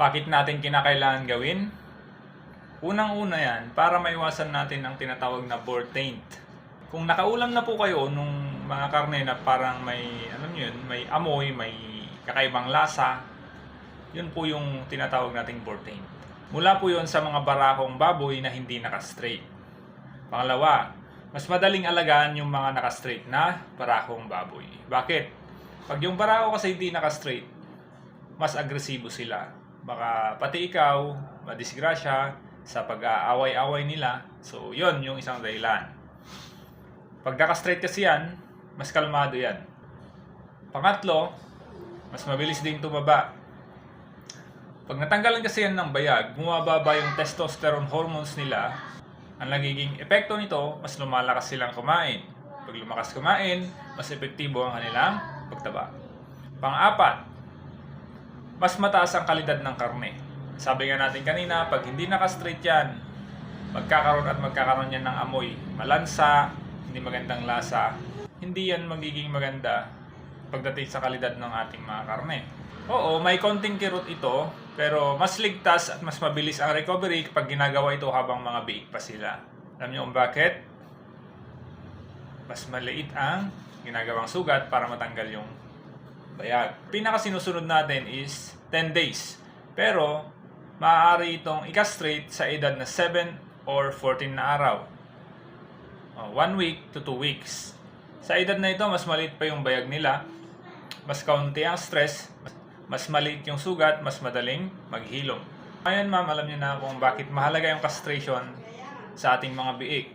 Bakit natin kinakailangan gawin? Unang-una yan, para maiwasan natin ang tinatawag na board taint. Kung nakaulam na po kayo nung mga karne na parang may, may amoy, may kakaibang lasa, yun po yung tinatawag nating board taint. Mula po yun sa mga barakong baboy na hindi naka-straight. Pangalawa, mas madaling alagaan yung mga naka-straight na barakong baboy. Bakit? Pag yung barako kasi hindi naka-straight, mas agresibo sila. Baka pati ikaw, madisgrasya sa pag-aaway-away nila. So, yun yung isang dahilan. Pag naka-straight kasi yan, mas kalmado yan. Pangatlo, mas mabilis din tumaba. Pag natanggalan kasi yan ng bayag, bumababa yung testosterone hormones nila. Ang nagiging epekto nito, mas lumalakas silang kumain. Pag lumakas kumain, mas epektibo ang kanilang pagtaba. Pang-apat, mas mataas ang kalidad ng karne. Sabi nga natin kanina, pag hindi naka-straight yan, magkakaroon yan ng amoy, malansa, hindi magandang lasa. Hindi yan magiging maganda pagdating sa kalidad ng ating mga karne. Oo, may konting kirot ito, pero mas ligtas at mas mabilis ang recovery kapag ginagawa ito habang mga biik pa sila. Alam niyo kung bakit? Mas maliit ang ginagawang sugat para matanggal yung bayag. Pinakasinusunod natin is 10 days. Pero, maaari itong i-castrate sa edad na 7 or 14 na araw. 1 week to 2 weeks. Sa edad na ito, mas maliit pa yung bayag nila. Mas kaunti ang stress. Mas maliit yung sugat. Mas madaling maghilom. Ngayon ma'am, alam niyo na kung bakit mahalaga yung castration sa ating mga biik.